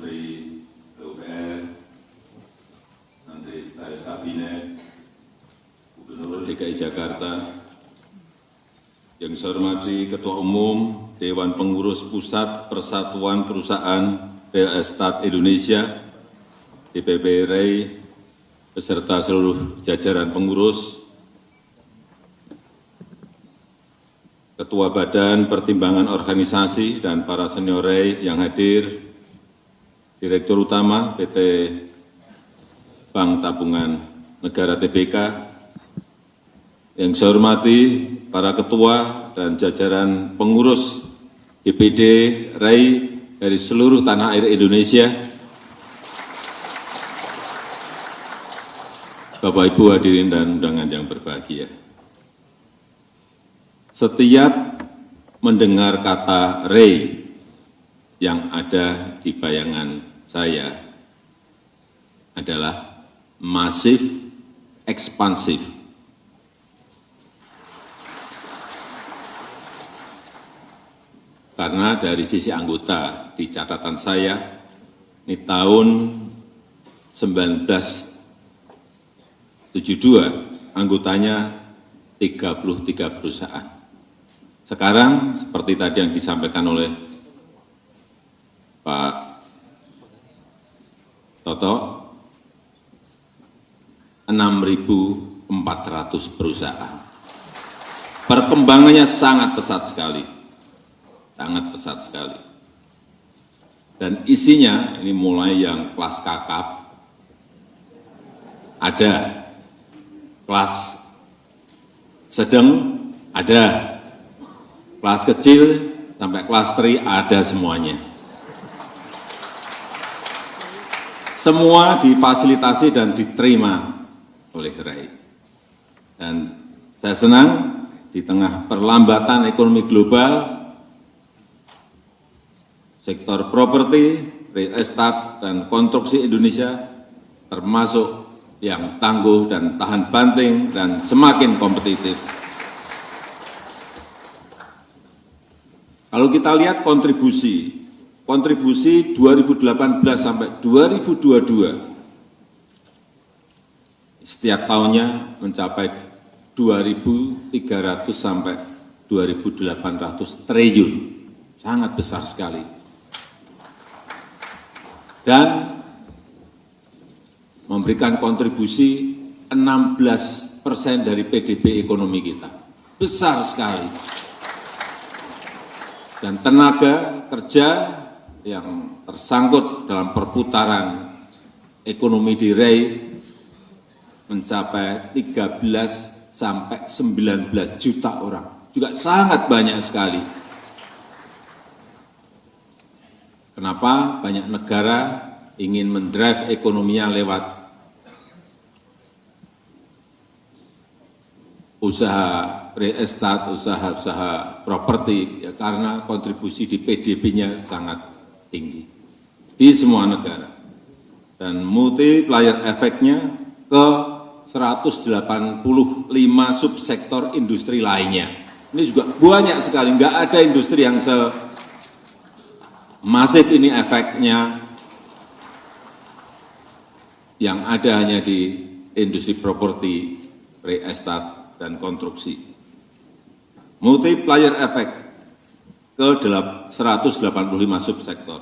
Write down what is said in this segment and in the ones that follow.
Menteri PUPR, Menteri Sekretaris Kabinet, Gubernur DKI Jakarta, yang saya hormati Ketua Umum Dewan Pengurus Pusat Persatuan Perusahaan Real Estate Indonesia, DPP REI, beserta seluruh jajaran pengurus, Ketua Badan Pertimbangan Organisasi dan para senior REI yang hadir, Direktur Utama PT Bank Tabungan Negara Tbk, yang saya hormati para ketua dan jajaran pengurus DPD REI dari seluruh tanah air Indonesia, Bapak Ibu hadirin dan undangan yang berbahagia. Setiap mendengar kata REI yang ada di bayangan saya adalah masif, ekspansif. Karena dari sisi anggota di catatan saya, ini tahun 1972, anggotanya 33 perusahaan. Sekarang, seperti tadi yang disampaikan oleh Pak Toto, 6.400 perusahaan. Perkembangannya sangat pesat sekali. Sangat pesat sekali. Dan isinya, ini mulai yang kelas kakap, ada, kelas sedang, ada, kelas kecil, sampai kelas 3 ada semuanya. Semua difasilitasi dan diterima oleh REI. Dan saya senang di tengah perlambatan ekonomi global, sektor properti, real estate, dan konstruksi Indonesia termasuk yang tangguh dan tahan banting dan semakin kompetitif. Kalau kita lihat kontribusi 2018 sampai 2022, setiap tahunnya mencapai 2.300 sampai 2.800 triliun, sangat besar sekali. Dan memberikan kontribusi 16% dari PDB ekonomi kita. Besar sekali. Dan tenaga kerja yang tersangkut dalam perputaran ekonomi di REI mencapai 13 sampai 19 juta orang. Juga sangat banyak sekali. Kenapa banyak negara ingin mendrive ekonominya lewat usaha real estate, usaha properti, ya karena kontribusi di PDB-nya sangat tinggi di semua negara. Dan multiplier efeknya ke 185 subsektor industri lainnya. Ini juga banyak sekali, nggak ada industri yang masif ini efeknya, yang ada hanya di industri properti, real estate, dan konstruksi. Multiplier efek ke 185 subsektor.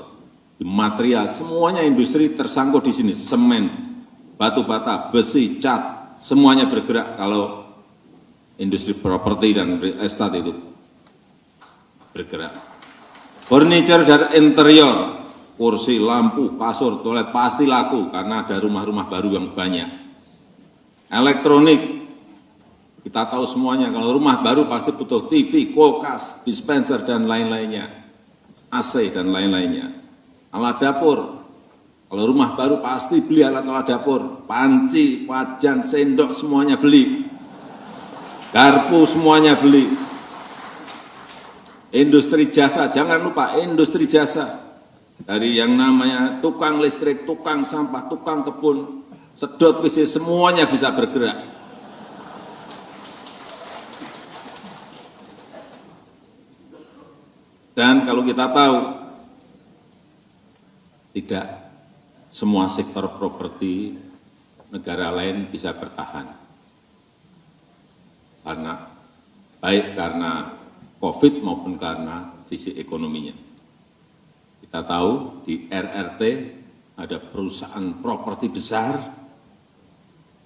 Di material, semuanya industri tersangkut di sini. Semen, batu bata, besi, cat, semuanya bergerak kalau industri properti dan real estate itu bergerak. Furniture dan interior, kursi, lampu, kasur, toilet pasti laku karena ada rumah-rumah baru yang banyak. Elektronik, kita tahu semuanya, kalau rumah baru pasti butuh TV, kulkas, dispenser, dan lain-lainnya. AC dan lain-lainnya. Alat dapur, kalau rumah baru pasti beli alat-alat dapur. Panci, wajan, sendok, semuanya beli. Garpu, semuanya beli. Industri jasa, jangan lupa industri jasa. Dari yang namanya tukang listrik, tukang sampah, tukang kebun, sedot WC, semuanya bisa bergerak. Dan kalau kita tahu, tidak semua sektor properti negara lain bisa bertahan. Baik karena COVID maupun karena sisi ekonominya. Kita tahu di RRT ada perusahaan properti besar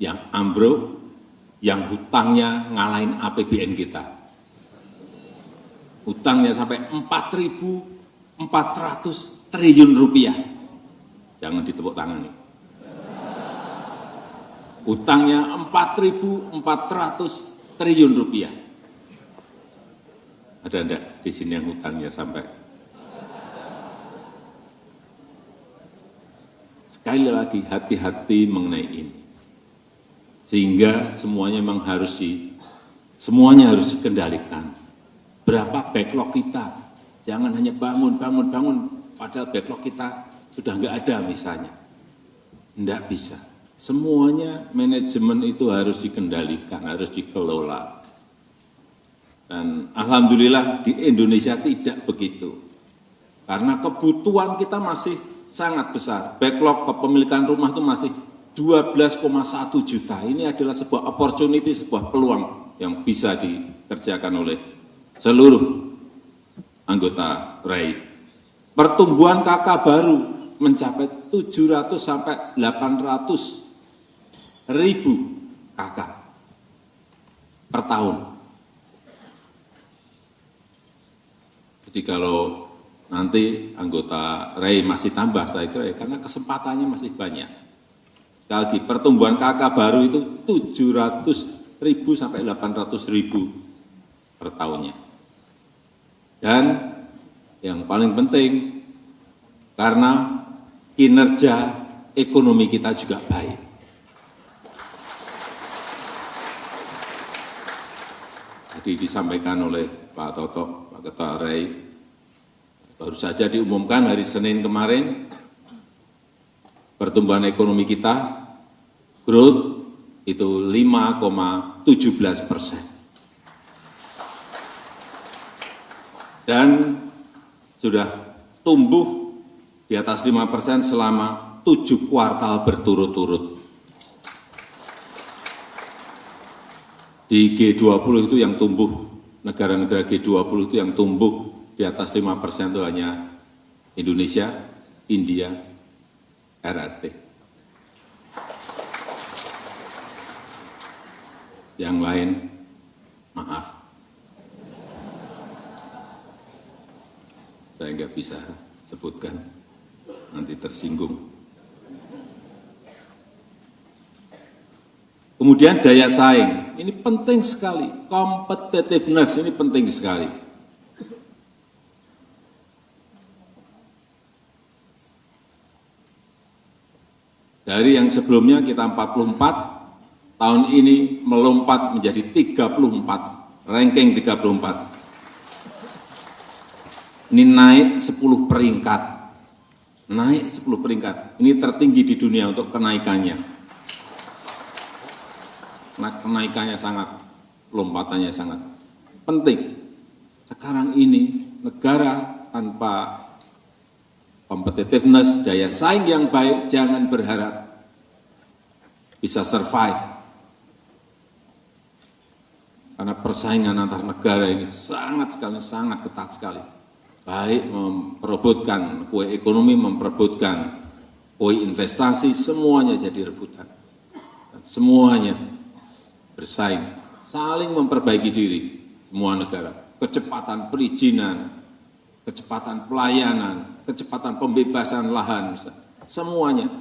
yang ambruk, yang hutangnya ngalahin APBN kita. Hutangnya sampai 4.400 triliun rupiah. Jangan ditepuk tangan. Hutangnya 4.400 triliun rupiah. Ada enggak di sini yang hutangnya sampai? Sekali lagi hati-hati mengenai ini. Sehingga semuanya memang semuanya harus dikendalikan. Berapa backlog kita? Jangan hanya bangun, padahal backlog kita sudah enggak ada misalnya. Enggak bisa. Semuanya manajemen itu harus dikendalikan, harus dikelola. Dan alhamdulillah di Indonesia tidak begitu. Karena kebutuhan kita masih sangat besar. Backlog kepemilikan rumah itu masih 12,1 juta. Ini adalah sebuah opportunity, sebuah peluang yang bisa dikerjakan oleh seluruh anggota RAI. Pertumbuhan KK baru mencapai 700 sampai 800 ribu KK per tahun. Jadi kalau nanti anggota RAI masih tambah, saya kira ya, karena kesempatannya masih banyak. Sekali lagi, pertumbuhan KK baru itu 700 ribu sampai 800 ribu per tahunnya. Dan yang paling penting, karena kinerja ekonomi kita juga baik. Tadi disampaikan oleh Pak Toto, Pak Ketua RAI, baru saja diumumkan hari Senin kemarin, pertumbuhan ekonomi kita, growth itu 5,17%. Dan sudah tumbuh di atas 5% selama 7 kuartal berturut-turut. Di G20 itu yang tumbuh, negara-negara G20 itu yang tumbuh di atas 5% itu hanya Indonesia, India, RRT. Yang lain, maaf, saya nggak bisa sebutkan, nanti tersinggung. Kemudian daya saing, ini penting sekali, competitiveness ini penting sekali. Dari yang sebelumnya kita 44, tahun ini melompat menjadi 34, ranking 34. Ini naik 10 peringkat, ini tertinggi di dunia untuk kenaikannya. Kenaikannya sangat, lompatannya sangat penting. Sekarang ini negara tanpa competitiveness, daya saing yang baik, jangan berharap bisa survive. Karena persaingan antar negara ini sangat ketat sekali. Baik memperebutkan kue ekonomi, memperebutkan kue investasi, semuanya jadi rebutan. Dan semuanya bersaing, saling memperbaiki diri, semua negara. Kecepatan perizinan, kecepatan pelayanan, kecepatan pembebasan lahan, semuanya.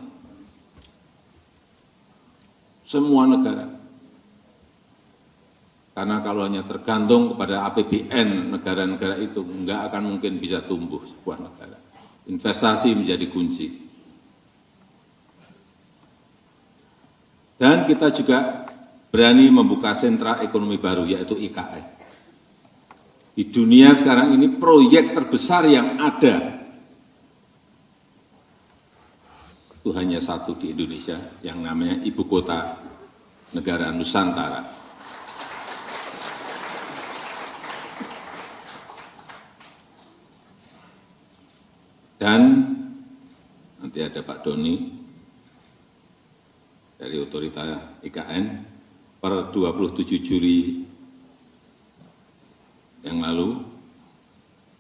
Semua negara. Karena kalau hanya tergantung kepada APBN negara-negara itu, enggak akan mungkin bisa tumbuh sebuah negara. Investasi menjadi kunci. Dan kita juga berani membuka sentra ekonomi baru, yaitu IKN. Di dunia sekarang ini proyek terbesar yang ada itu hanya satu di Indonesia, yang namanya Ibu Kota Negara Nusantara. Dan Nanti ada Pak Doni dari Otorita IKN per 27 Juli yang lalu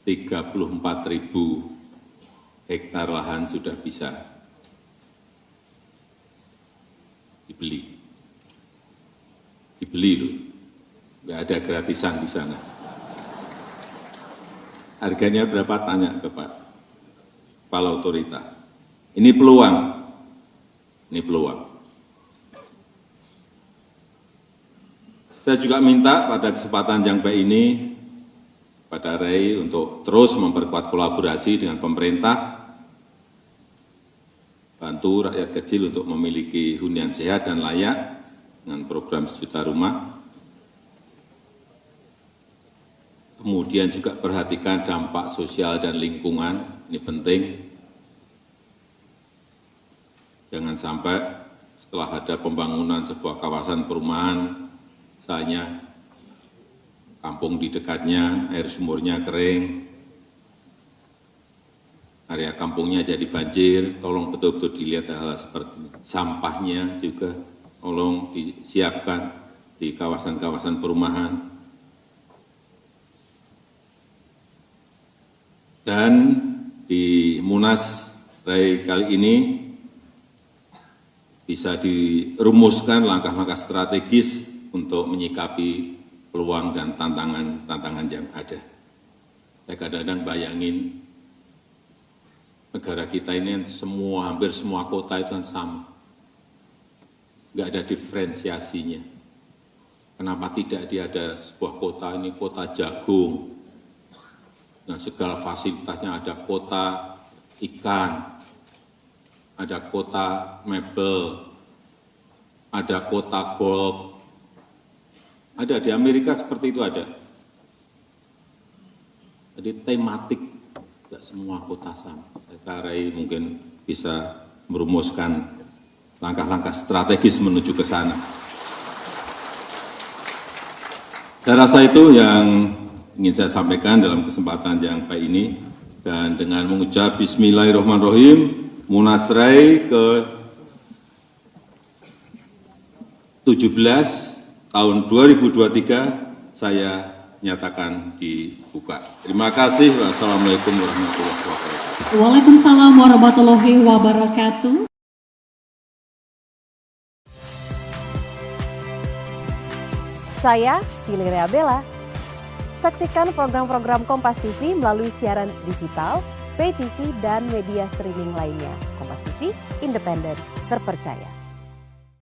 34.000 hektar lahan sudah bisa dibeli loh, nggak ada gratisan di sana. Harganya berapa, tanya ke Pak Kepala Otorita. Ini peluang. Saya juga minta pada kesempatan yang baik ini, pada RAI untuk terus memperkuat kolaborasi dengan pemerintah, bantu rakyat kecil untuk memiliki hunian sehat dan layak dengan program 1 juta rumah. Kemudian juga perhatikan dampak sosial dan lingkungan, ini penting. Jangan sampai setelah ada pembangunan sebuah kawasan perumahan, misalnya kampung di dekatnya air sumurnya kering, area kampungnya jadi banjir, tolong betul-betul dilihat hal-hal seperti ini. Sampahnya juga tolong disiapkan di kawasan-kawasan perumahan. Dan di Munas RAI kali ini bisa dirumuskan langkah-langkah strategis untuk menyikapi peluang dan tantangan yang ada. Saya kadang-kadang bayangin negara kita ini hampir semua kota itu kan sama. Nggak ada diferensiasinya. Kenapa tidak ada sebuah kota ini kota jagung, dan segala fasilitasnya, ada kota ikan, ada kota mebel, ada kota golf. Ada di Amerika seperti itu ada. Jadi tematik, tidak semua kota sama. RAI mungkin bisa merumuskan langkah-langkah strategis menuju ke sana. Saya rasa itu yang ingin saya sampaikan dalam kesempatan yang baik ini, dan dengan mengucap Bismillahirrahmanirrahim, Munas RAI ke-17 tahun 2023 saya nyatakan dibuka. Terima kasih. Wassalamualaikum warahmatullahi wabarakatuh. Waalaikumsalam warahmatullahi wabarakatuh. Saya Valeria Bella. Saksikan program-program Kompas TV melalui siaran digital, pay TV, dan media streaming lainnya. Kompas TV, independen, terpercaya.